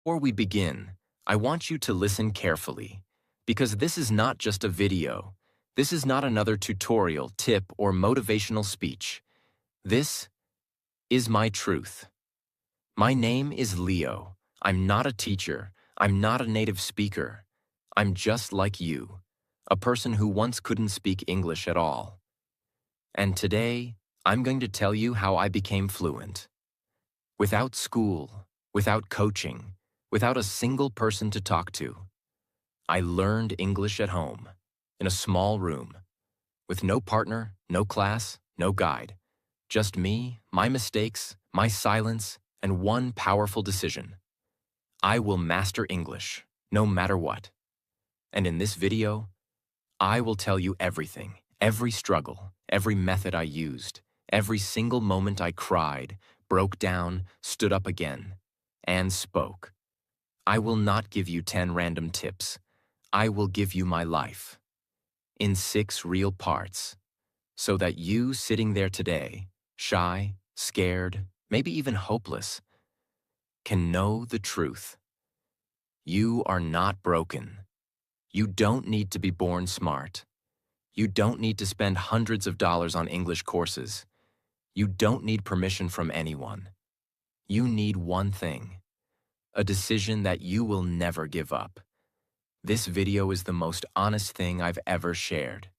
Before we begin, I want you to listen carefully, because this is not just a video. This is not another tutorial, tip, or motivational speech. This is my truth. My name is Leo. I'm not a teacher. I'm not a native speaker. I'm just like you, a person who once couldn't speak English at all. And today, I'm going to tell you how I became fluent. Without school, without coaching, without a single person to talk to, I learned English at home, in a small room, with no partner, no class, no guide. Just me, my mistakes, my silence, and one powerful decision. I will master English, no matter what. And in this video, I will tell you everything, every struggle, every method I used, every single moment I cried, broke down, stood up again, and spoke. I will not give you 10 random tips. I will give you my life, in 6 real parts, so that you sitting there today, shy, scared, maybe even hopeless, can know the truth. You are not broken. You don't need to be born smart. You don't need to spend hundreds of dollars on English courses. You don't need permission from anyone. You need one thing, a decision that you will never give up. This video is the most honest thing I've ever shared.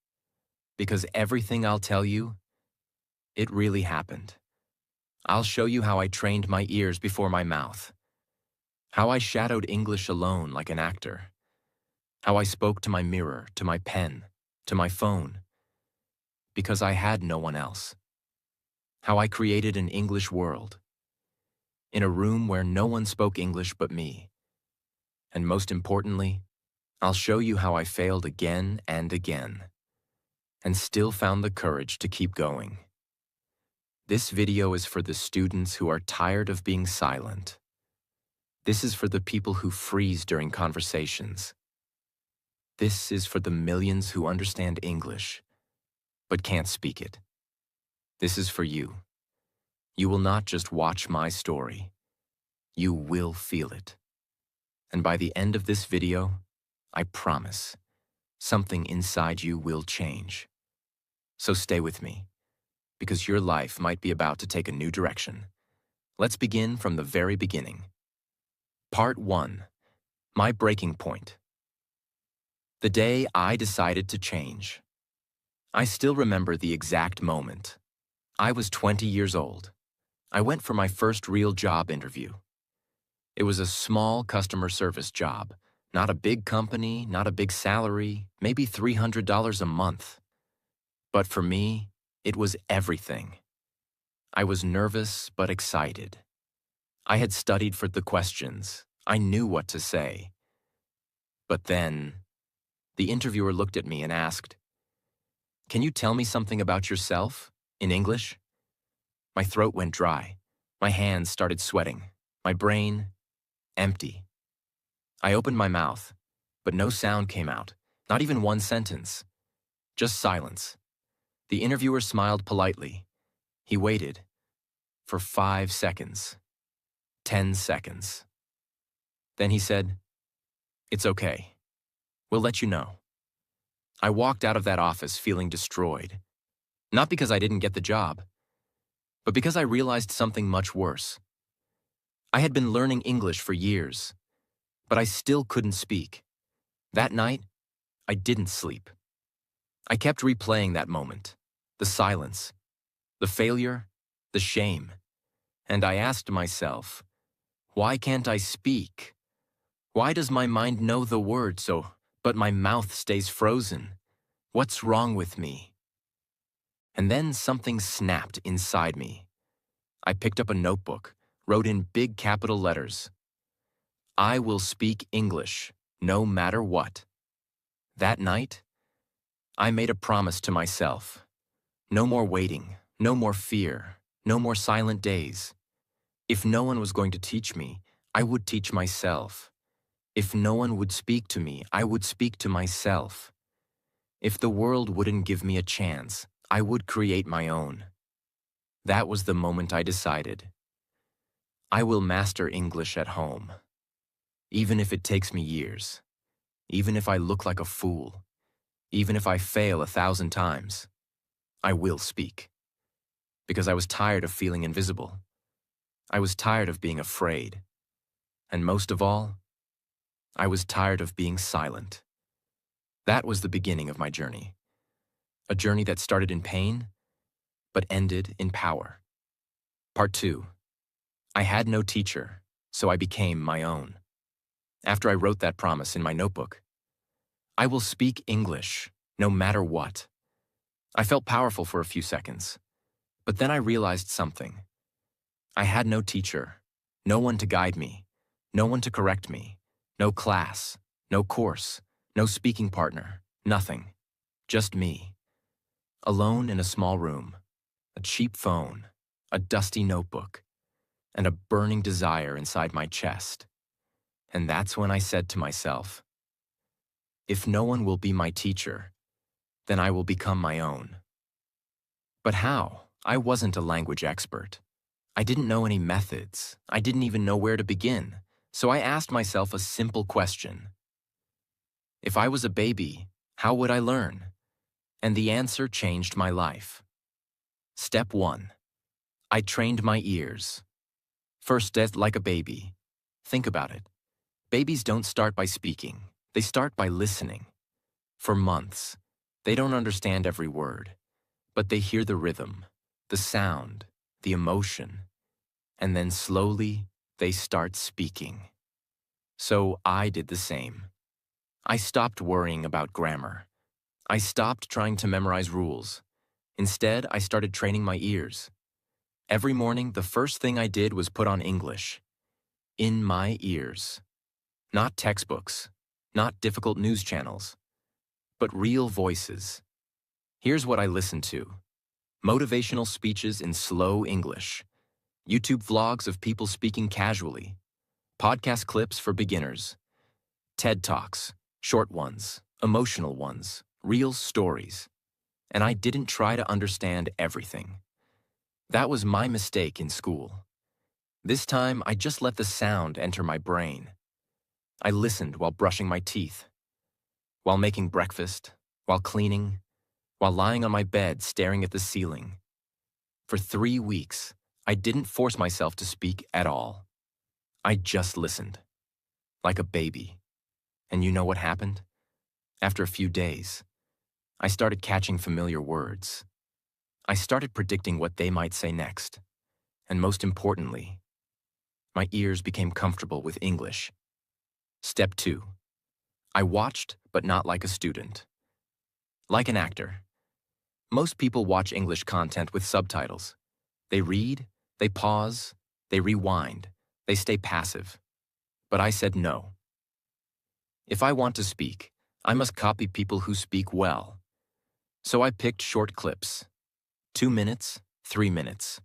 Because everything I'll tell you, it really happened. I'll show you how I trained my ears before my mouth. How I shadowed English alone like an actor. How I spoke to my mirror, to my pen, to my phone. Because I had no one else. How I created an English world. In a room where no one spoke English but me. And most importantly, I'll show you how I failed again and again, and still found the courage to keep going. This video is for the students who are tired of being silent. This is for the people who freeze during conversations. This is for the millions who understand English, but can't speak it. This is for you. You will not just watch my story. You will feel it. And by the end of this video, I promise, something inside you will change. So stay with me, because your life might be about to take a new direction. Let's begin from the very beginning. Part 1. My breaking point. The day I decided to change. I still remember the exact moment. I was 20 years old. I went for my first real job interview. It was a small customer service job. Not a big company, not a big salary, maybe $300 a month. But for me, it was everything. I was nervous but excited. I had studied for the questions. I knew what to say. But then, the interviewer looked at me and asked, "Can you tell me something about yourself, in English?" My throat went dry. My hands started sweating. My brain, empty. I opened my mouth, but no sound came out, not even one sentence. Just silence. The interviewer smiled politely. He waited for 5 seconds, 10 seconds. Then he said, "It's okay. We'll let you know." I walked out of that office feeling destroyed. Not because I didn't get the job, but because I realized something much worse. I had been learning English for years, but I still couldn't speak. That night, I didn't sleep. I kept replaying that moment, the silence, the failure, the shame, and I asked myself, why can't I speak? Why does my mind know the words, but my mouth stays frozen? What's wrong with me? And then something snapped inside me. I picked up a notebook, wrote in big capital letters, "I will speak English, no matter what." That night, I made a promise to myself. No more waiting, no more fear, no more silent days. If no one was going to teach me, I would teach myself. If no one would speak to me, I would speak to myself. If the world wouldn't give me a chance, I would create my own. That was the moment I decided. I will master English at home. Even if it takes me years, even if I look like a fool, even if I fail 1,000 times, I will speak. Because I was tired of feeling invisible. I was tired of being afraid. And most of all, I was tired of being silent. That was the beginning of my journey. A journey that started in pain, but ended in power. Part 2. I had no teacher, so I became my own. After I wrote that promise in my notebook, I will speak English, no matter what. I felt powerful for a few seconds, but then I realized something. I had no teacher, no one to guide me, no one to correct me, no class, no course, no speaking partner, nothing. Just me. Alone in a small room, a cheap phone, a dusty notebook, and a burning desire inside my chest. And that's when I said to myself, if no one will be my teacher, then I will become my own. But how? I wasn't a language expert. I didn't know any methods. I didn't even know where to begin. So I asked myself a simple question. If I was a baby, how would I learn? And the answer changed my life. Step 1. I trained my ears. First, like a baby. Think about it. Babies don't start by speaking. They start by listening. For months, they don't understand every word, but they hear the rhythm, the sound, the emotion, and then slowly they start speaking. So I did the same. I stopped worrying about grammar. I stopped trying to memorize rules. Instead, I started training my ears. Every morning, the first thing I did was put on English. In my ears. Not textbooks, not difficult news channels, but real voices. Here's what I listened to. Motivational speeches in slow English. YouTube vlogs of people speaking casually. Podcast clips for beginners. TED Talks, short ones, emotional ones, real stories. And I didn't try to understand everything. That was my mistake in school. This time, I just let the sound enter my brain. I listened while brushing my teeth, while making breakfast, while cleaning, while lying on my bed staring at the ceiling. For 3 weeks, I didn't force myself to speak at all. I just listened, like a baby. And you know what happened? After a few days, I started catching familiar words. I started predicting what they might say next. And most importantly, my ears became comfortable with English. Step 2. I watched, but not like a student. Like an actor. Most people watch English content with subtitles. They read, they pause, they rewind, they stay passive. But I said no. If I want to speak, I must copy people who speak well. So I picked short clips, 2 minutes, 3 minutes,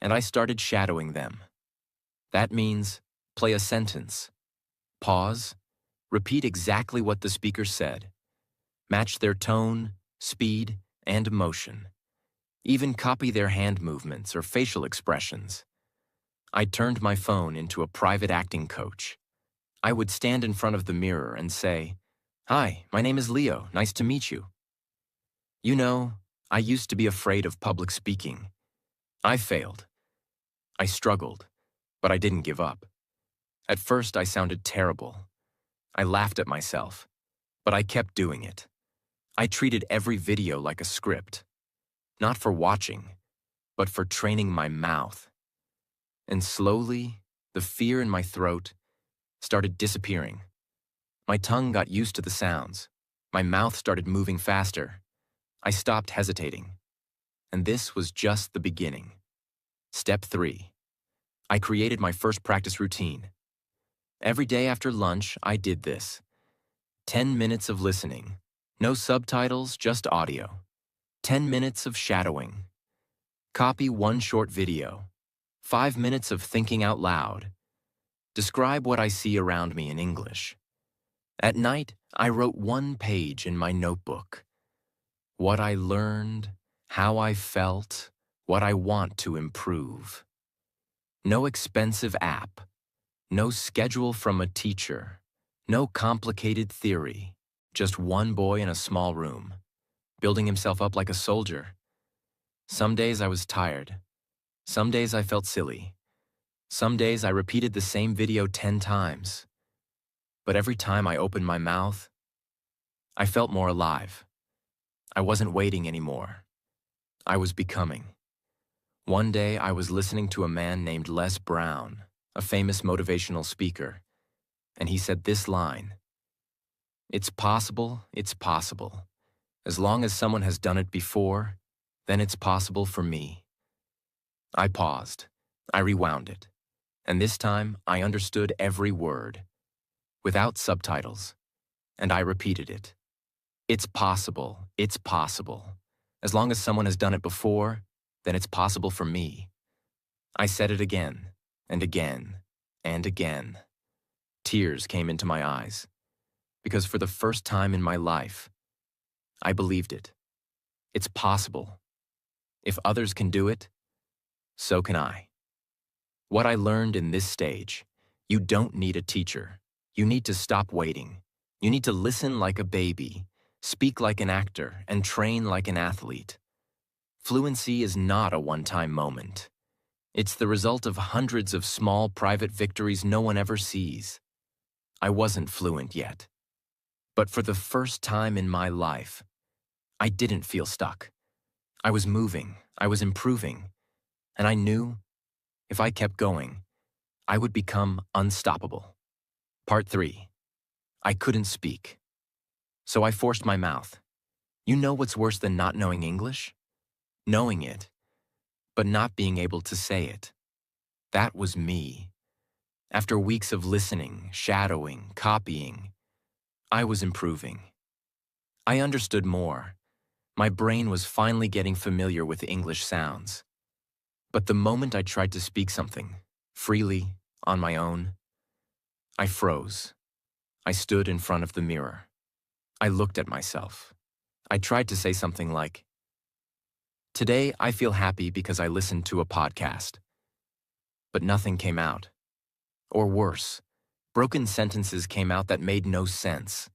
and I started shadowing them. That means play a sentence, pause, repeat exactly what the speaker said, match their tone, speed, and emotion. Even copy their hand movements or facial expressions. I turned my phone into a private acting coach. I would stand in front of the mirror and say, "Hi, my name is Leo. Nice to meet you." You know, I used to be afraid of public speaking. I failed. I struggled, but I didn't give up. At first, I sounded terrible. I laughed at myself, but I kept doing it. I treated every video like a script, not for watching, but for training my mouth. And slowly, the fear in my throat started disappearing. My tongue got used to the sounds. My mouth started moving faster. I stopped hesitating. And this was just the beginning. Step 3. I created my first practice routine. Every day after lunch, I did this. 10 minutes of listening. No subtitles, just audio. 10 minutes of shadowing. Copy one short video. 5 minutes of thinking out loud. Describe what I see around me in English. At night, I wrote 1 page in my notebook. What I learned, how I felt, what I want to improve. No expensive app. No schedule from a teacher. No complicated theory. Just one boy in a small room, building himself up like a soldier. Some days I was tired. Some days I felt silly. Some days I repeated the same video 10 times. But every time I opened my mouth, I felt more alive. I wasn't waiting anymore. I was becoming. One day I was listening to a man named Les Brown, a famous motivational speaker, and he said this line: "It's possible, it's possible. As long as someone has done it before, then it's possible for me." I paused. I rewound it. And this time, I understood every word, without subtitles, and I repeated it. It's possible, it's possible. As long as someone has done it before, then it's possible for me. I said it again, and again, and again. Tears came into my eyes, because for the first time in my life, I believed it. It's possible. If others can do it, so can I. What I learned in this stage: you don't need a teacher. You need to stop waiting. You need to listen like a baby, speak like an actor, and train like an athlete. Fluency is not a one-time moment. It's the result of hundreds of small private victories no one ever sees. I wasn't fluent yet. But for the first time in my life, I didn't feel stuck. I was moving, I was improving, and I knew if I kept going, I would become unstoppable. Part 3. I couldn't speak. So I forced my mouth. You know what's worse than not knowing English? Knowing it, but not being able to say it. That was me. After weeks of listening, shadowing, copying, I was improving. I understood more. My brain was finally getting familiar with English sounds. But the moment I tried to speak something, freely, on my own, I froze. I stood in front of the mirror. I looked at myself. I tried to say something like, "Today I feel happy because I listened to a podcast." But nothing came out. Or worse, broken sentences came out that made no sense.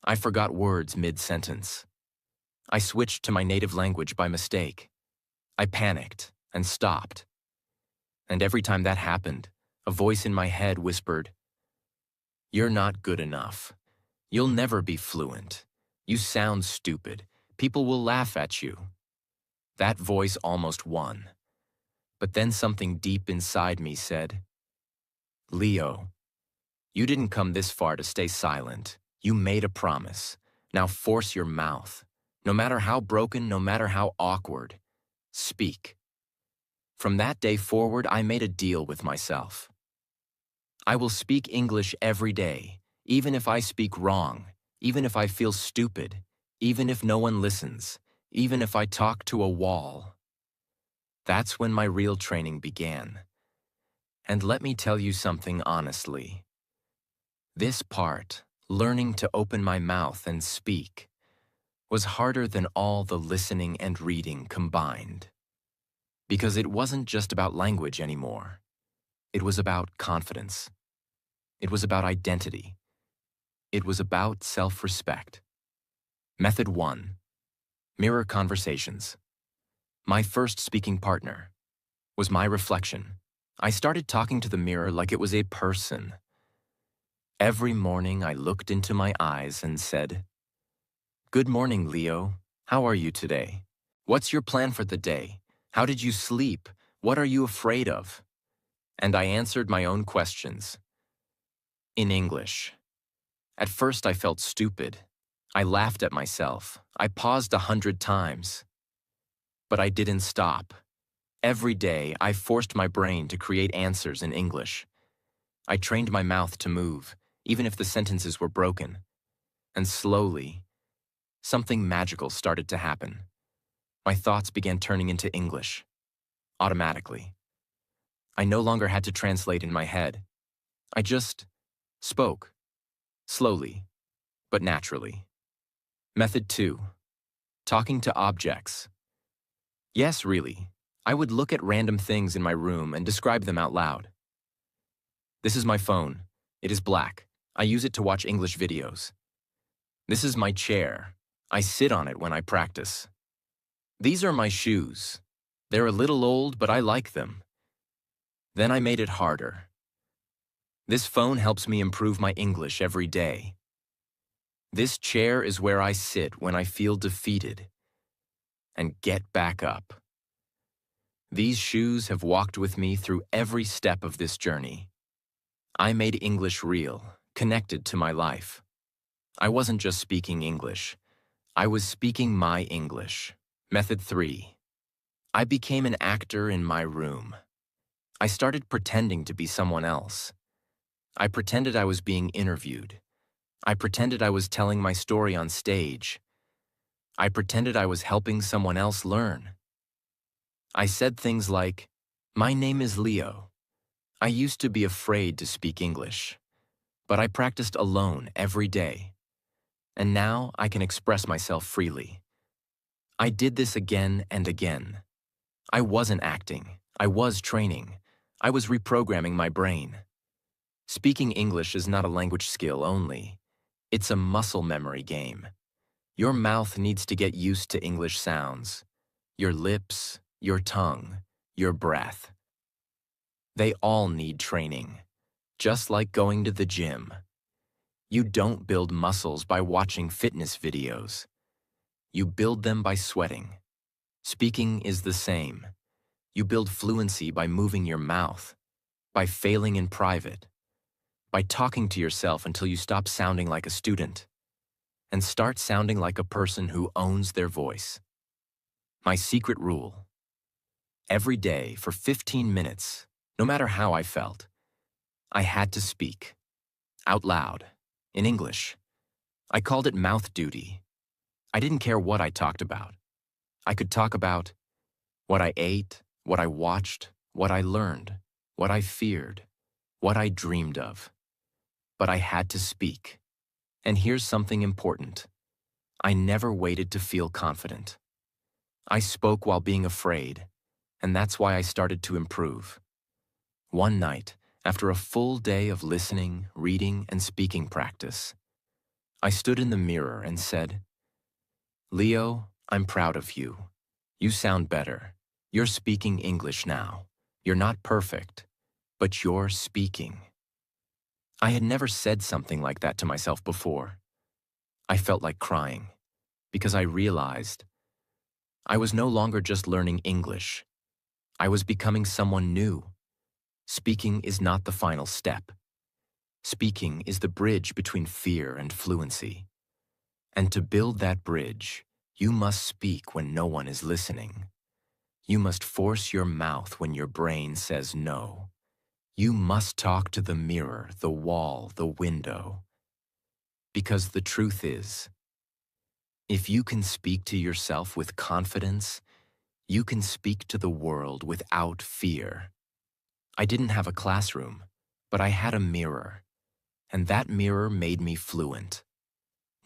I forgot words mid-sentence. I switched to my native language by mistake. I panicked and stopped. And every time that happened, a voice in my head whispered, "You're not good enough. You'll never be fluent. You sound stupid. People will laugh at you." That voice almost won. But then something deep inside me said, "Leo, you didn't come this far to stay silent. You made a promise. Now force your mouth. No matter how broken, no matter how awkward, speak." From that day forward, I made a deal with myself. I will speak English every day, even if I speak wrong, even if I feel stupid, even if no one listens, even if I talk to a wall. That's when my real training began. And let me tell you something honestly. This part, learning to open my mouth and speak, was harder than all the listening and reading combined. Because it wasn't just about language anymore. It was about confidence. It was about identity. It was about self-respect. Method 1. Mirror conversations. My first speaking partner was my reflection. I started talking to the mirror like it was a person. Every morning I looked into my eyes and said, "Good morning, Leo. How are you today? What's your plan for the day? How did you sleep? What are you afraid of?" And I answered my own questions. In English. At first I felt stupid. I laughed at myself. I paused 100 times. But I didn't stop. Every day I forced my brain to create answers in English. I trained my mouth to move, even if the sentences were broken. And slowly, something magical started to happen. My thoughts began turning into English, automatically. I no longer had to translate in my head. I just spoke, slowly, but naturally. Method 2. Talking to objects. Yes, really. I would look at random things in my room and describe them out loud. This is my phone. It is black. I use it to watch English videos. This is my chair. I sit on it when I practice. These are my shoes. They're a little old, but I like them. Then I made it harder. This phone helps me improve my English every day. This chair is where I sit when I feel defeated and get back up. These shoes have walked with me through every step of this journey. I made English real, connected to my life. I wasn't just speaking English. I was speaking my English. Method 3. I became an actor in my room. I started pretending to be someone else. I pretended I was being interviewed. I pretended I was telling my story on stage. I pretended I was helping someone else learn. I said things like, "My name is Leo. I used to be afraid to speak English, but I practiced alone every day. And now I can express myself freely." I did this again and again. I wasn't acting. I was training. I was reprogramming my brain. Speaking English is not a language skill only. It's a muscle memory game. Your mouth needs to get used to English sounds. Your lips, your tongue, your breath. They all need training, just like going to the gym. You don't build muscles by watching fitness videos. You build them by sweating. Speaking is the same. You build fluency by moving your mouth, by failing in private, by talking to yourself until you stop sounding like a student and start sounding like a person who owns their voice. My secret rule: every day for 15 minutes, no matter how I felt, I had to speak, out loud, in English. I called it mouth duty. I didn't care what I talked about. I could talk about what I ate, what I watched, what I learned, what I feared, what I dreamed of. But I had to speak. And here's something important. I never waited to feel confident. I spoke while being afraid, and that's why I started to improve. One night, after a full day of listening, reading, and speaking practice, I stood in the mirror and said, "Leo, I'm proud of you. You sound better. You're speaking English now. You're not perfect, but you're speaking." I had never said something like that to myself before. I felt like crying, because I realized I was no longer just learning English. I was becoming someone new. Speaking is not the final step. Speaking is the bridge between fear and fluency. And to build that bridge, you must speak when no one is listening. You must force your mouth when your brain says no. You must talk to the mirror, the wall, the window. Because the truth is, if you can speak to yourself with confidence, you can speak to the world without fear. I didn't have a classroom, but I had a mirror, and that mirror made me fluent.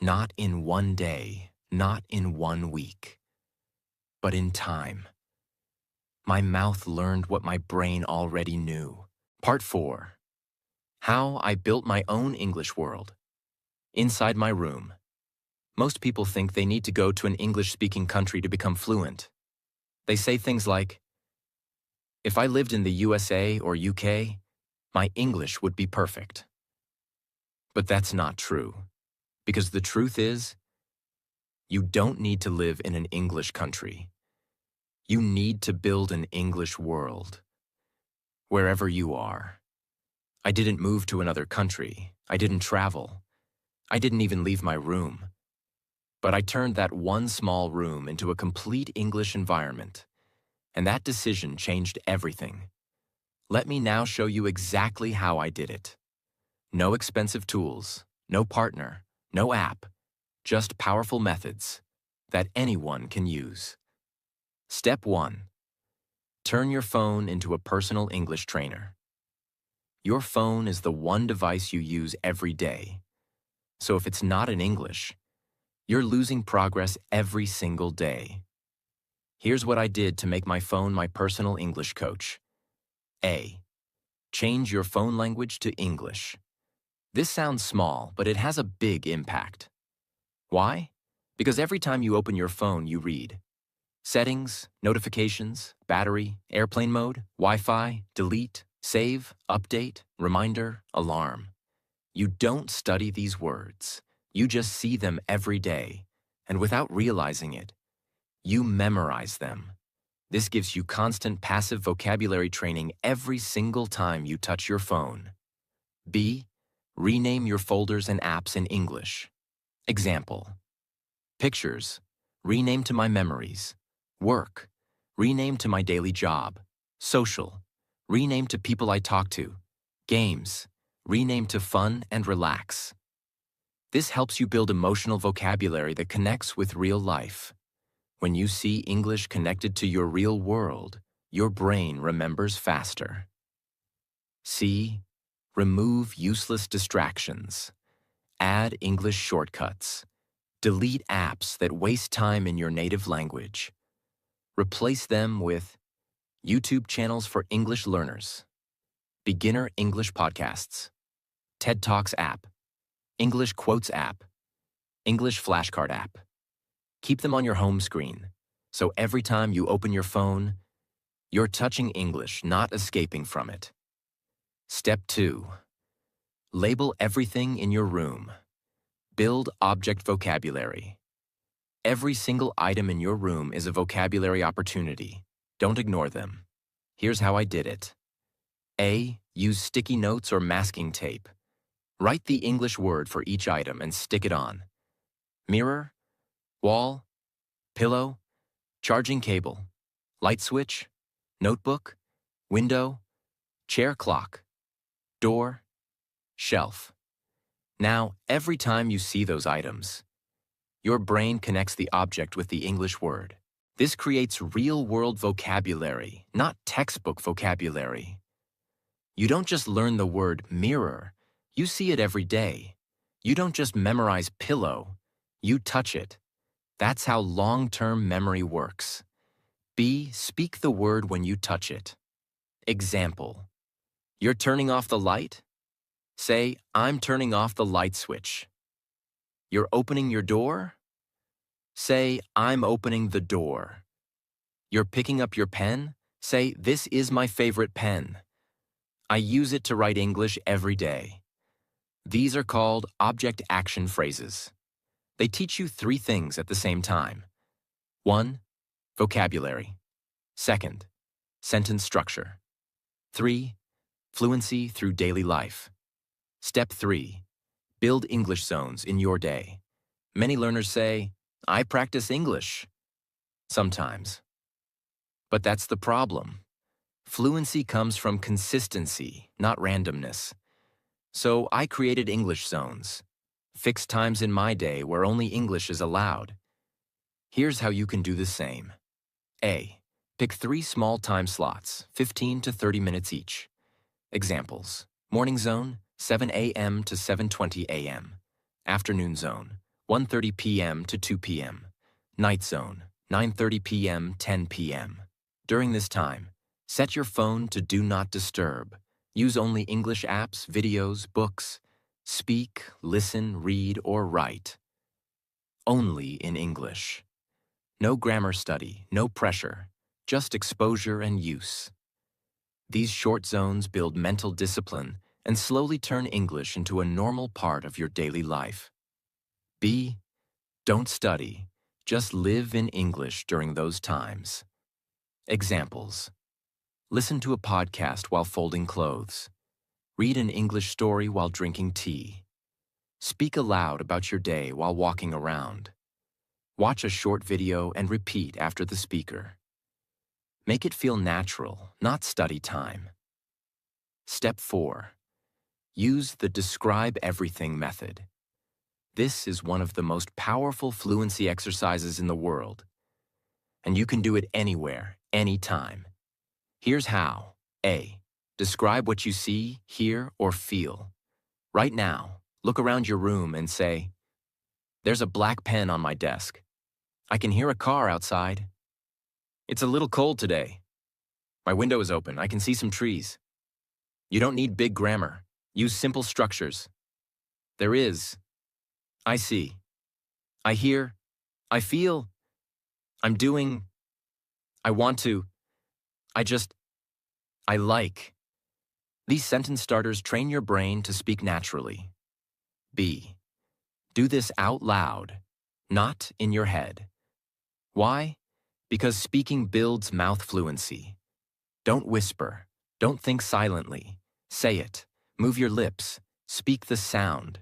Not in one day, not in 1 week, but in time. My mouth learned what my brain already knew. Part 4. How I built my own English world. Inside my room. Most people think they need to go to an English-speaking country to become fluent. They say things like, "If I lived in the USA or UK, my English would be perfect." But that's not true. Because the truth is, you don't need to live in an English country. You need to build an English world. Wherever you are. I didn't move to another country. I didn't travel. I didn't even leave my room. But I turned that one small room into a complete English environment. And that decision changed everything. Let me now show you exactly how I did it. No expensive tools, no partner, no app, just powerful methods that anyone can use. Step 1. Turn your phone into a personal English trainer. Your phone is the one device you use every day. So if it's not in English, you're losing progress every single day. Here's what I did to make my phone my personal English coach. A. Change your phone language to English. This sounds small, but it has a big impact. Why? Because every time you open your phone, you read settings, notifications, battery, airplane mode, Wi-Fi, delete, save, update, reminder, alarm. You don't study these words. You just see them every day, and without realizing it, you memorize them. This gives you constant passive vocabulary training every single time you touch your phone. B. Rename your folders and apps in English. Example: Pictures, rename to My Memories. Work, rename to My Daily Job. Social, rename to People I Talk to. Games, rename to Fun and Relax. This helps you build emotional vocabulary that connects with real life. When you see English connected to your real world, your brain remembers faster. C. Remove useless distractions. Add English shortcuts. Delete apps that waste time in your native language. Replace them with YouTube channels for English learners, beginner English podcasts, TED Talks app, English Quotes app, English flashcard app. Keep them on your home screen, so every time you open your phone, you're touching English, not escaping from it. Step 2. Label everything in your room. Build object vocabulary. Every single item in your room is a vocabulary opportunity. Don't ignore them. Here's how I did it. A. Use sticky notes or masking tape. Write the English word for each item and stick it on. Mirror, wall, pillow, charging cable, light switch, notebook, window, chair clock, door, shelf. Now, every time you see those items, your brain connects the object with the English word. This creates real-world vocabulary, not textbook vocabulary. You don't just learn the word mirror, you see it every day. You don't just memorize pillow, you touch it. That's how long-term memory works. B. Speak the word when you touch it. Example: You're turning off the light? Say, I'm turning off the light switch. You're opening your door? Say, I'm opening the door. You're picking up your pen? Say, this is my favorite pen. I use it to write English every day. These are called object action phrases. They teach you 3 things at the same time. 1. Vocabulary. 2. Sentence structure. 3. Fluency through daily life. Step 3. Build English zones in your day. Many learners say, I practice English. Sometimes. But that's the problem. Fluency comes from consistency, not randomness. So I created English zones, fixed times in my day where only English is allowed. Here's how you can do the same. A. Pick 3 small time slots, 15 to 30 minutes each. Examples: Morning zone, 7 a.m. to 7:20 a.m. Afternoon zone, 1:30 p.m. to 2 p.m. Night zone, 9:30 p.m. 10 p.m. During this time, set your phone to Do Not Disturb. Use only English apps, videos, books. Speak, listen, read, or write. Only in English. No grammar study, no pressure, just exposure and use. These short zones build mental discipline and slowly turn English into a normal part of your daily life. B. Don't study, just live in English during those times. Examples: Listen to a podcast while folding clothes. Read an English story while drinking tea. Speak aloud about your day while walking around. Watch a short video and repeat after the speaker. Make it feel natural, not study time. Step 4. Use the Describe Everything method. This is one of the most powerful fluency exercises in the world, and you can do it anywhere, anytime. Here's how. A. Describe what you see, hear, or feel. Right now, look around your room and say, there's a black pen on my desk. I can hear a car outside. It's a little cold today. My window is open. I can see some trees. You don't need big grammar. Use simple structures. There is. I see. I hear. I feel. I'm doing. I want to. I just. I like. These sentence starters train your brain to speak naturally. B. Do this out loud, not in your head. Why? Because speaking builds mouth fluency. Don't whisper. Don't think silently. Say it. Move your lips. Speak the sound.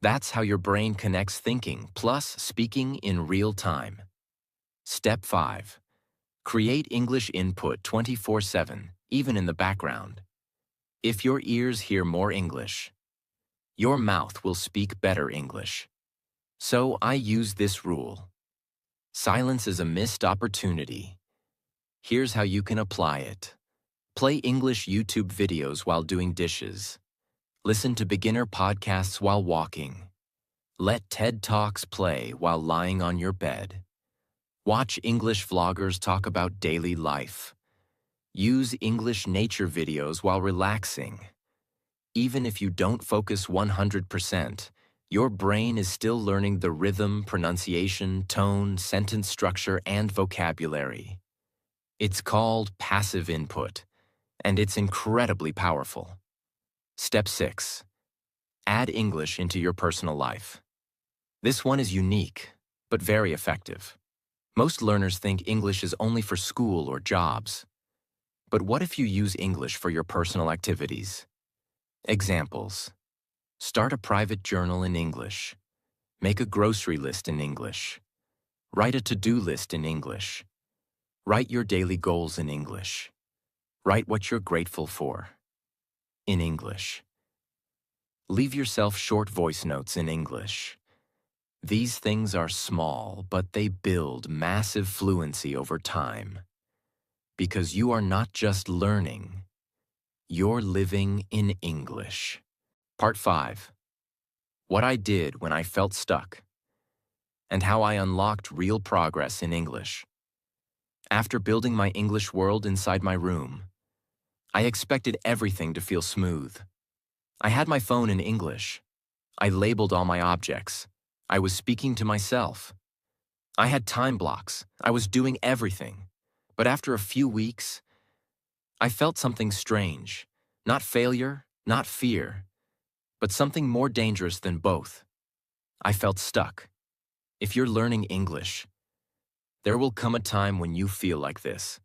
That's how your brain connects thinking plus speaking in real time. Step 5. Create English input 24/7, even in the background. If your ears hear more English, your mouth will speak better English. So I use this rule. Silence is a missed opportunity. Here's how you can apply it. Play English YouTube videos while doing dishes. Listen to beginner podcasts while walking. Let TED Talks play while lying on your bed. Watch English vloggers talk about daily life. Use English nature videos while relaxing. Even if you don't focus 100%, your brain is still learning the rhythm, pronunciation, tone, sentence structure, and vocabulary. It's called passive input, and it's incredibly powerful. Step 6. Add English into your personal life. This one is unique, but very effective. Most learners think English is only for school or jobs. But what if you use English for your personal activities? Examples. Start a private journal in English. Make a grocery list in English. Write a to-do list in English. Write your daily goals in English. Write what you're grateful for in English. Leave yourself short voice notes in English. These things are small, but they build massive fluency over time. Because you are not just learning, you're living in English. Part 5. What I did when I felt stuck, and how I unlocked real progress in English. After building my English world inside my room, I expected everything to feel smooth. I had my phone in English. I labeled all my objects. I was speaking to myself. I had time blocks. I was doing everything. But after a few weeks, I felt something strange. Not failure, not fear, but something more dangerous than both. I felt stuck. If you're learning English, there will come a time when you feel like this.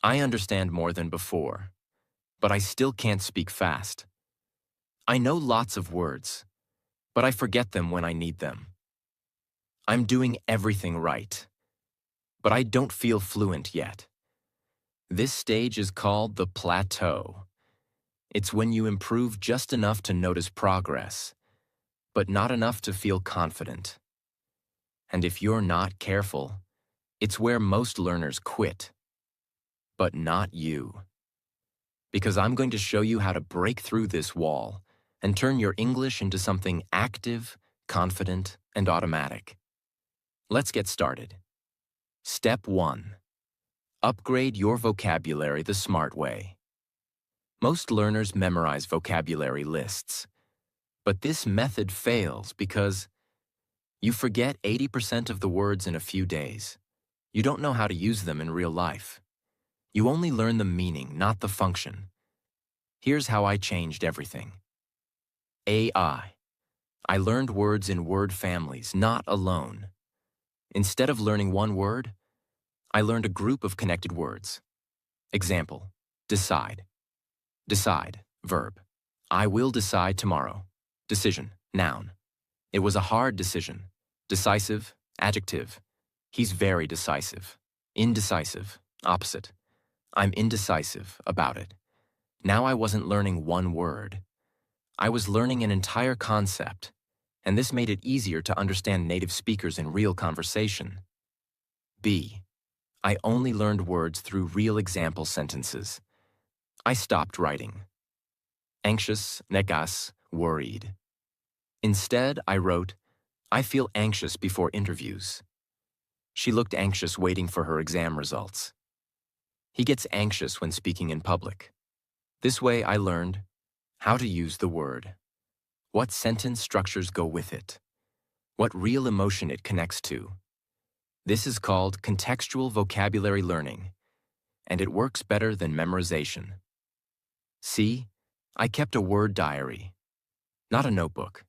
I understand more than before, but I still can't speak fast. I know lots of words, but I forget them when I need them. I'm doing everything right, but I don't feel fluent yet. This stage is called the plateau. It's when you improve just enough to notice progress, but not enough to feel confident. And if you're not careful, it's where most learners quit. But not you. Because I'm going to show you how to break through this wall and turn your English into something active, confident, and automatic. Let's get started. Step 1. Upgrade your vocabulary the smart way. Most learners memorize vocabulary lists, but this method fails because you forget 80% of the words in a few days. You don't know how to use them in real life. You only learn the meaning, not the function. Here's how I changed everything. AI. I learned words in word families, not alone. Instead of learning one word, I learned a group of connected words. Example, decide. Decide, verb. I will decide tomorrow. Decision, noun. It was a hard decision. Decisive, adjective. He's very decisive. Indecisive, opposite. I'm indecisive about it. Now I wasn't learning one word. I was learning an entire concept, and this made it easier to understand native speakers in real conversation. B. I only learned words through real example sentences. I stopped writing. Anxious, negas, worried. Instead, I wrote, I feel anxious before interviews. She looked anxious waiting for her exam results. He gets anxious when speaking in public. This way I learned how to use the word, what sentence structures go with it, what real emotion it connects to. This is called contextual vocabulary learning, and it works better than memorization. See, I kept a word diary, not a notebook.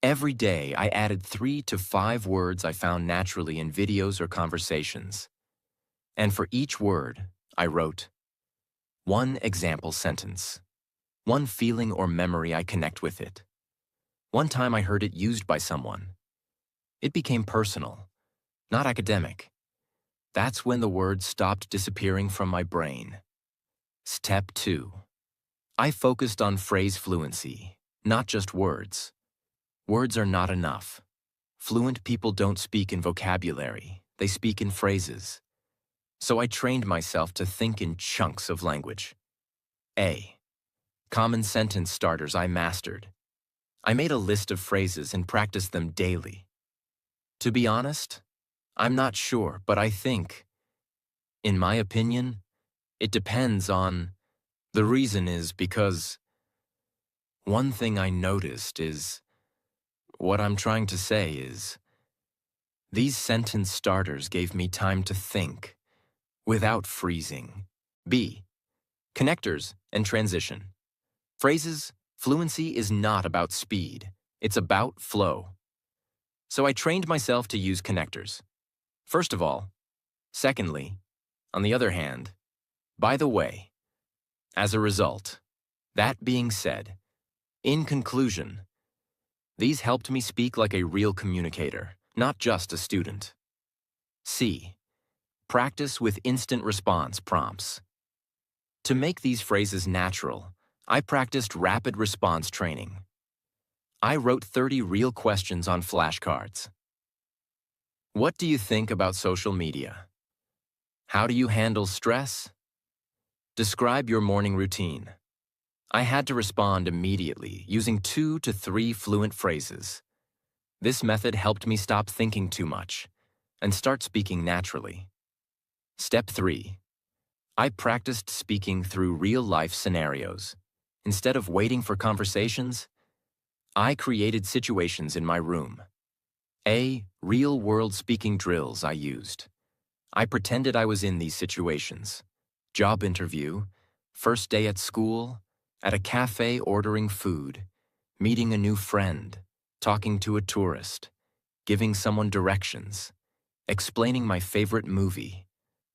Every day, I added 3 to 5 words I found naturally in videos or conversations. And for each word, I wrote one example sentence, one feeling or memory I connect with it. One time I heard it used by someone. It became personal, not academic. That's when the words stopped disappearing from my brain. Step 2. I focused on phrase fluency, not just words. Words are not enough. Fluent people don't speak in vocabulary, they speak in phrases. So I trained myself to think in chunks of language. A. Common sentence starters I mastered. I made a list of phrases and practiced them daily. To be honest, I'm not sure, but I think, in my opinion, it depends on. The reason is because one thing I noticed is, what I'm trying to say is, these sentence starters gave me time to think, without freezing. B. Connectors and transition. Phrases, fluency is not about speed, it's about flow. So I trained myself to use connectors. First of all. Secondly, on the other hand, by the way. As a result, that being said, in conclusion, these helped me speak like a real communicator, not just a student. C. Practice with instant response prompts. To make these phrases natural, I practiced rapid response training. I wrote 30 real questions on flashcards. What do you think about social media? How do you handle stress? Describe your morning routine. I had to respond immediately using 2 to 3 fluent phrases. This method helped me stop thinking too much and start speaking naturally. Step 3. I practiced speaking through real-life scenarios. Instead of waiting for conversations, I created situations in my room. A. Real-world speaking drills I used. I pretended I was in these situations. Job interview, first day at school, at a cafe ordering food, meeting a new friend, talking to a tourist, giving someone directions, explaining my favorite movie,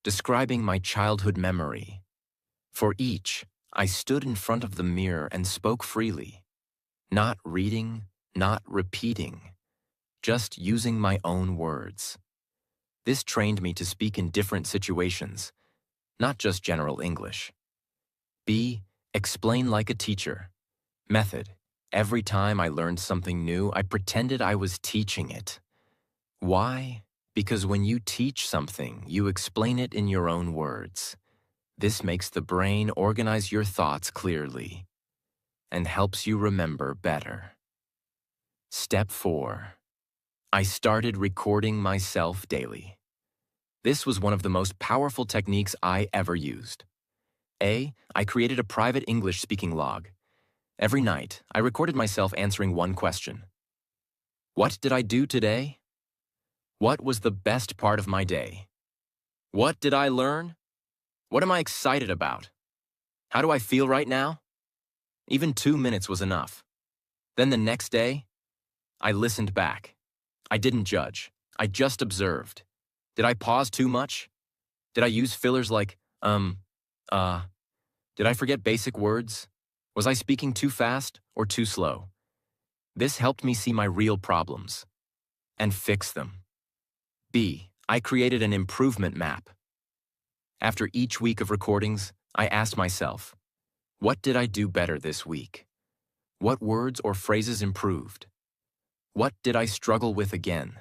describing my childhood memory. For each, I stood in front of the mirror and spoke freely, not reading, not repeating, just using my own words. This trained me to speak in different situations, not just general English. B. Explain like a teacher. Method. Every time I learned something new, I pretended I was teaching it. Why? Because when you teach something, you explain it in your own words. This makes the brain organize your thoughts clearly and helps you remember better. Step 4. I started recording myself daily. This was one of the most powerful techniques I ever used. A. I created a private English speaking log. Every night, I recorded myself answering one question. What did I do today? What was the best part of my day? What did I learn? What am I excited about? How do I feel right now? Even 2 minutes was enough. Then the next day, I listened back. I didn't judge. I just observed. Did I pause too much? Did I use fillers like, Did I forget basic words? Was I speaking too fast or too slow? This helped me see my real problems and fix them. B. I created an improvement map. After each week of recordings, I asked myself, what did I do better this week? What words or phrases improved? What did I struggle with again?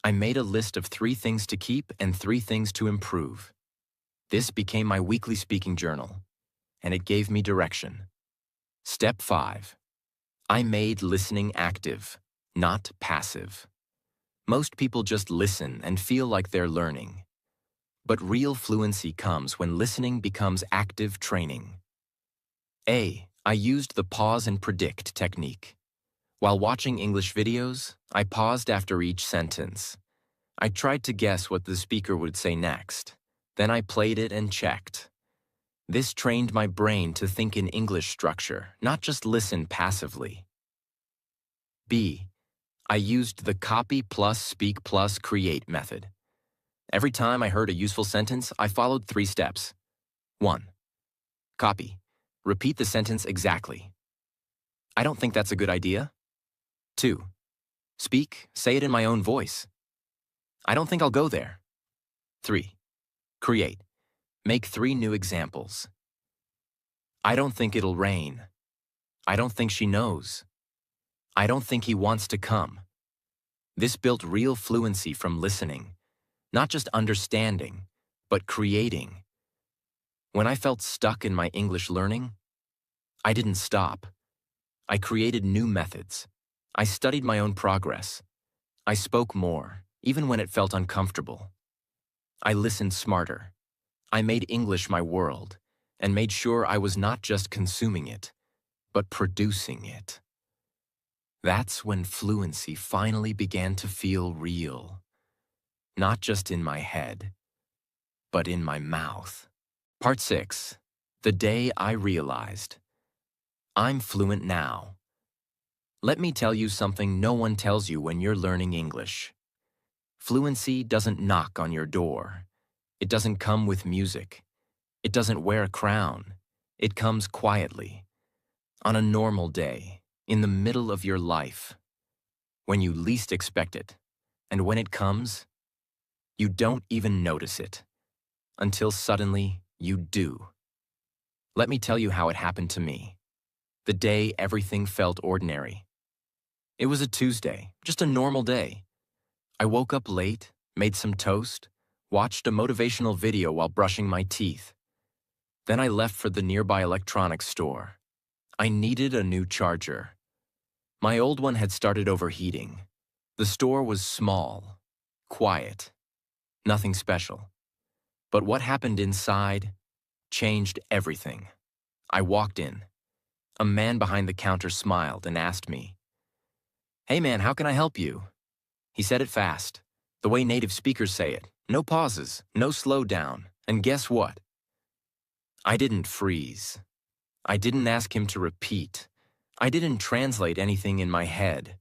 I made a list of 3 things to keep and 3 things to improve. This became my weekly speaking journal, and it gave me direction. Step 5. I made listening active, not passive. Most people just listen and feel like they're learning. But real fluency comes when listening becomes active training. A. I used the pause and predict technique. While watching English videos, I paused after each sentence. I tried to guess what the speaker would say next. Then I played it and checked. This trained my brain to think in English structure, not just listen passively. B. I used the copy plus speak plus create method. Every time I heard a useful sentence, I followed 3 steps. 1. Copy. Repeat the sentence exactly. I don't think that's a good idea. 2. Speak, say it in my own voice. I don't think I'll go there. 3. Create. Make 3 new examples. I don't think it'll rain. I don't think she knows. I don't think he wants to come. This built real fluency from listening, not just understanding, but creating. When I felt stuck in my English learning, I didn't stop. I created new methods. I studied my own progress. I spoke more, even when it felt uncomfortable. I listened smarter. I made English my world and made sure I was not just consuming it, but producing it. That's when fluency finally began to feel real, not just in my head, but in my mouth. Part 6. The day I realized. I'm fluent now. Let me tell you something no one tells you when you're learning English. Fluency doesn't knock on your door. It doesn't come with music. It doesn't wear a crown. It comes quietly, on a normal day, in the middle of your life, when you least expect it. And when it comes, you don't even notice it, until suddenly you do. Let me tell you how it happened to me. The day everything felt ordinary. It was a Tuesday, just a normal day. I woke up late, made some toast, watched a motivational video while brushing my teeth. Then I left for the nearby electronics store. I needed a new charger. My old one had started overheating. The store was small, quiet, nothing special. But what happened inside changed everything. I walked in. A man behind the counter smiled and asked me, "Hey man, how can I help you?" He said it fast, the way native speakers say it. No pauses, no slowdown. And guess what? I didn't freeze. I didn't ask him to repeat. I didn't translate anything in my head.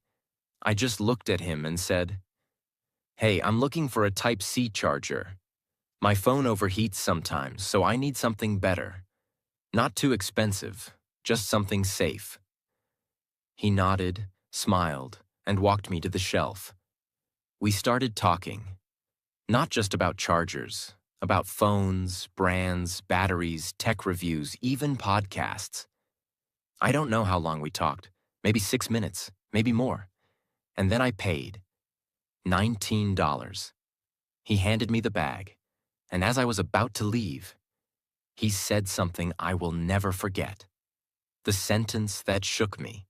I just looked at him and said, "Hey, I'm looking for a Type-C charger. My phone overheats sometimes, so I need something better. Not too expensive, just something safe." He nodded, smiled, and walked me to the shelf. We started talking, not just about chargers, about phones, brands, batteries, tech reviews, even podcasts. I don't know how long we talked, maybe 6 minutes, maybe more. And then I paid $19. He handed me the bag, and as I was about to leave, he said something I will never forget. The sentence that shook me.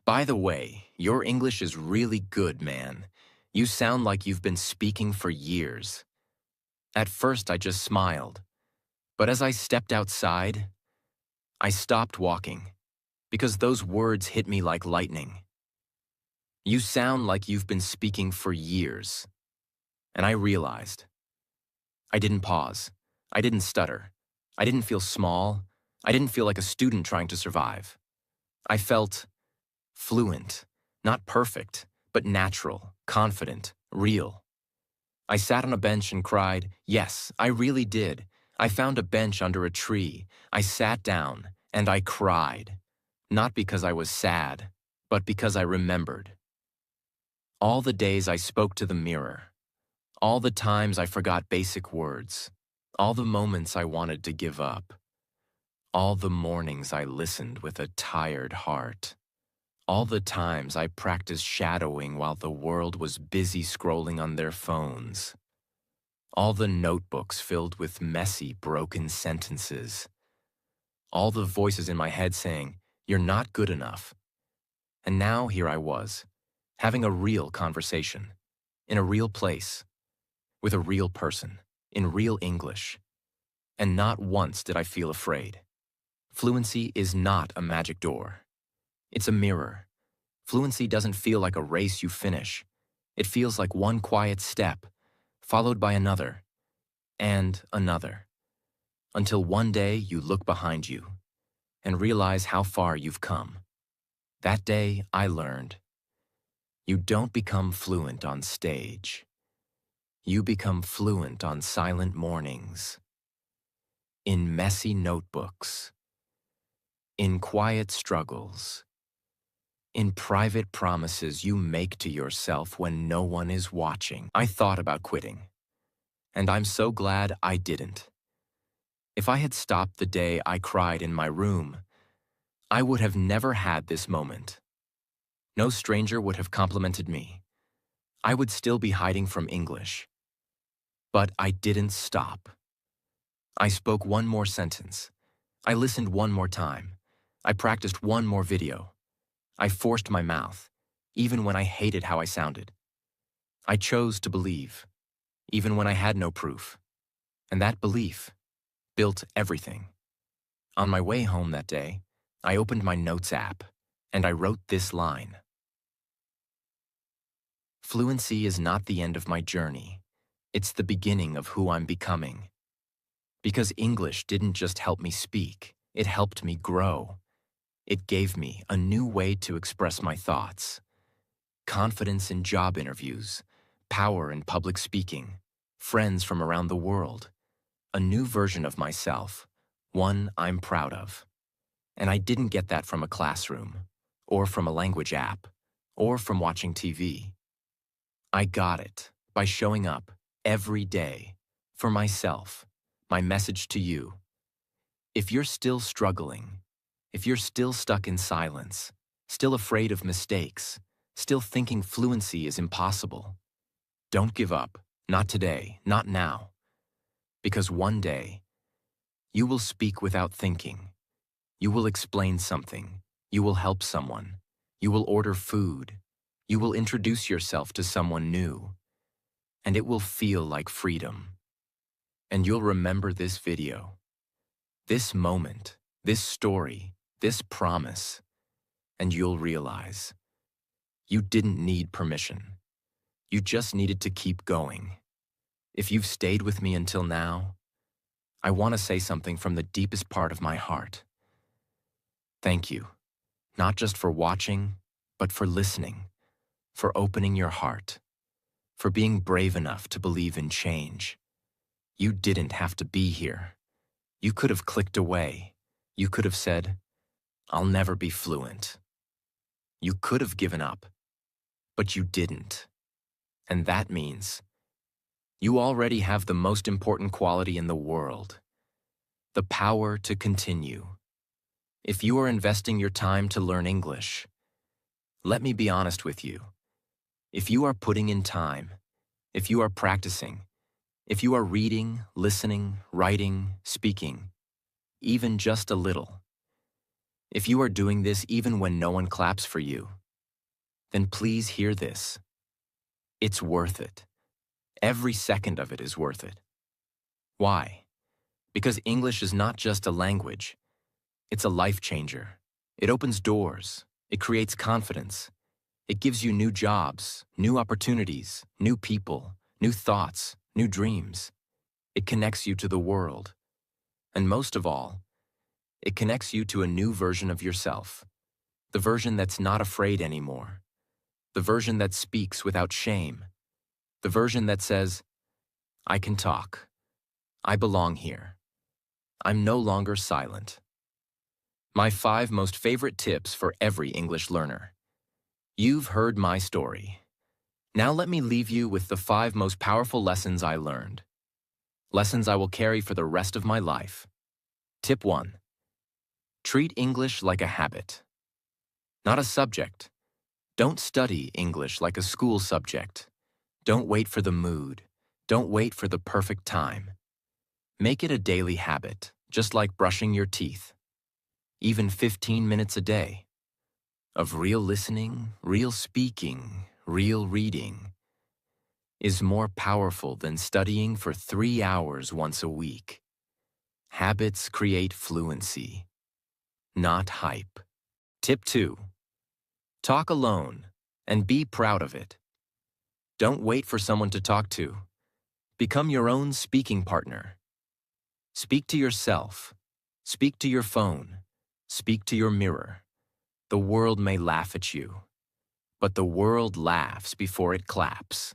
"By the way, your English is really good, man. You sound like you've been speaking for years." At first, I just smiled. But as I stepped outside, I stopped walking, because those words hit me like lightning. You sound like you've been speaking for years. And I realized. I didn't pause. I didn't stutter. I didn't feel small. I didn't feel like a student trying to survive. I felt fluent, not perfect, but natural, confident, real. I sat on a bench and cried. Yes, I really did. I found a bench under a tree. I sat down, and I cried. Not because I was sad, but because I remembered. All the days I spoke to the mirror. All the times I forgot basic words. All the moments I wanted to give up. All the mornings I listened with a tired heart. All the times I practiced shadowing while the world was busy scrolling on their phones. All the notebooks filled with messy, broken sentences. All the voices in my head saying, "You're not good enough." And now here I was, having a real conversation, in a real place, with a real person, in real English. And not once did I feel afraid. Fluency is not a magic door. It's a mirror. Fluency doesn't feel like a race you finish. It feels like one quiet step, followed by another, and another, until one day you look behind you and realize how far you've come. That day, I learned, you don't become fluent on stage. You become fluent on silent mornings, in messy notebooks, in quiet struggles, in private promises you make to yourself when no one is watching. I thought about quitting, and I'm so glad I didn't. If I had stopped the day I cried in my room, I would have never had this moment. No stranger would have complimented me. I would still be hiding from English. But I didn't stop. I spoke one more sentence. I listened one more time. I practiced one more video. I forced my mouth, even when I hated how I sounded. I chose to believe, even when I had no proof. And that belief built everything. On my way home that day, I opened my notes app, and I wrote this line. Fluency is not the end of my journey. It's the beginning of who I'm becoming. Because English didn't just help me speak, it helped me grow. It gave me a new way to express my thoughts. Confidence in job interviews, power in public speaking, friends from around the world. A new version of myself, one I'm proud of. And I didn't get that from a classroom, or from a language app, or from watching TV. I got it by showing up every day for myself. My message to you: if you're still struggling, if you're still stuck in silence, still afraid of mistakes, still thinking fluency is impossible, don't give up. Not today, not now. Because one day, you will speak without thinking. You will explain something. You will help someone. You will order food. You will introduce yourself to someone new. And it will feel like freedom. And you'll remember this video, this moment, this story, this promise, and you'll realize you didn't need permission. You just needed to keep going. If you've stayed with me until now, I want to say something from the deepest part of my heart. Thank you, not just for watching, but for listening, for opening your heart, for being brave enough to believe in change. You didn't have to be here. You could have clicked away. You could have said, I'll never be fluent. You could have given up, but you didn't. And that means you already have the most important quality in the world, the power to continue. If you are investing your time to learn English, let me be honest with you. If you are putting in time, if you are practicing, if you are reading, listening, writing, speaking, even just a little, if you are doing this even when no one claps for you, then please hear this. It's worth it. Every second of it is worth it. Why? Because English is not just a language. It's a life changer. It opens doors. It creates confidence. It gives you new jobs, new opportunities, new people, new thoughts, new dreams. It connects you to the world. And most of all, it connects you to a new version of yourself. The version that's not afraid anymore. The version that speaks without shame. The version that says, I can talk. I belong here. I'm no longer silent. My 5 most favorite tips for every English learner. You've heard my story. Now let me leave you with the 5 most powerful lessons I learned. Lessons I will carry for the rest of my life. Tip 1. Treat English like a habit, not a subject. Don't study English like a school subject. Don't wait for the mood. Don't wait for the perfect time. Make it a daily habit, just like brushing your teeth. Even 15 minutes a day. Of real listening, real speaking, real reading is more powerful than studying for 3 hours once a week. Habits create fluency. not hype. Tip 2. Talk alone and be proud of it. Don't wait for someone to talk to. Become your own speaking partner. Speak to yourself. Speak to your phone. Speak to your mirror. The world may laugh at you, but the world laughs before it claps.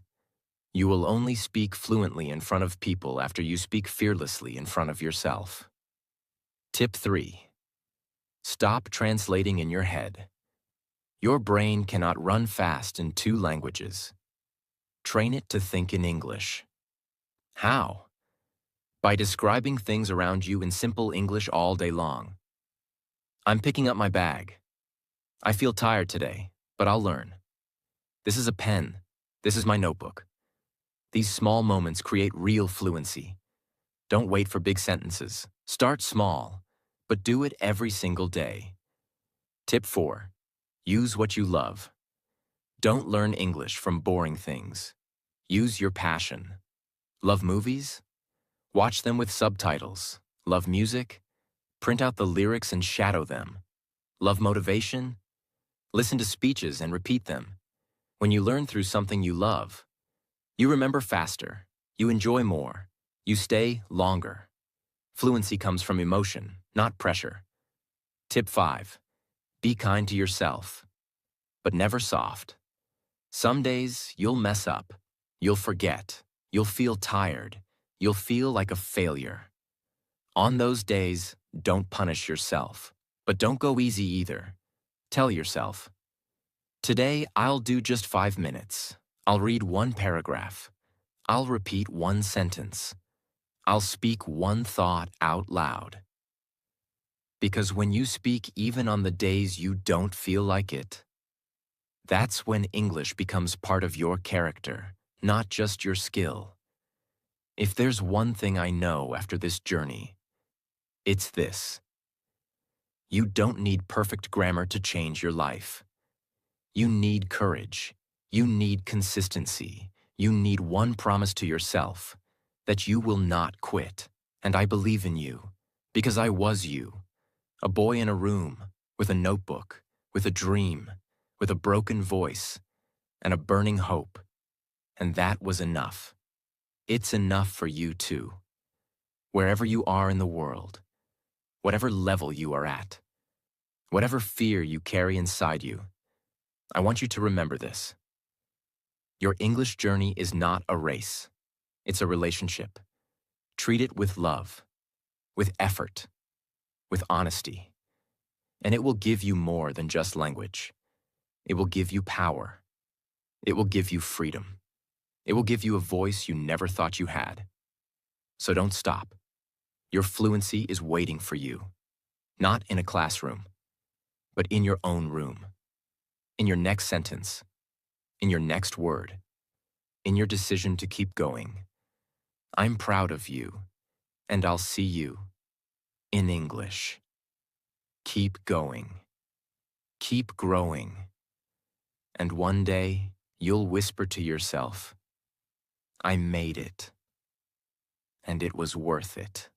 You will only speak fluently in front of people after you speak fearlessly in front of yourself. Tip 3. Stop translating in your head. Your brain cannot run fast in 2 languages. Train it to think in English. How? By describing things around you in simple English all day long. I'm picking up my bag. I feel tired today, but I'll learn. This is a pen. This is my notebook. These small moments create real fluency. Don't wait for big sentences. Start small, but do it every single day. Tip 4. Use what you love. Don't learn English from boring things. Use your passion. Love movies? Watch them with subtitles. Love music? Print out the lyrics and shadow them. Love motivation? Listen to speeches and repeat them. When you learn through something you love, you remember faster, you enjoy more, you stay longer. Fluency comes from emotion, not pressure. Tip 5. Be kind to yourself, but never soft. Some days you'll mess up, you'll forget, you'll feel tired, you'll feel like a failure. On those days, don't punish yourself, but don't go easy either. Tell yourself, today I'll do just 5 minutes. I'll read 1 paragraph. I'll repeat 1 sentence. I'll speak 1 thought out loud. Because when you speak even on the days you don't feel like it, that's when English becomes part of your character, not just your skill. If there's one thing I know after this journey, it's this. You don't need perfect grammar to change your life. You need courage. You need consistency. You need one promise to yourself, that you will not quit. And I believe in you, because I was you. A boy in a room, with a notebook, with a dream, with a broken voice, and a burning hope. And that was enough. It's enough for you too. Wherever you are in the world, whatever level you are at, whatever fear you carry inside you, I want you to remember this. Your English journey is not a race. It's a relationship. Treat it with love, with effort, with honesty. And it will give you more than just language. It will give you power. It will give you freedom. It will give you a voice you never thought you had. So don't stop. Your fluency is waiting for you. Not in a classroom, but in your own room. In your next sentence. In your next word. In your decision to keep going. I'm proud of you, and I'll see you in English. Keep going. Keep growing. And one day, you'll whisper to yourself, I made it, and it was worth it.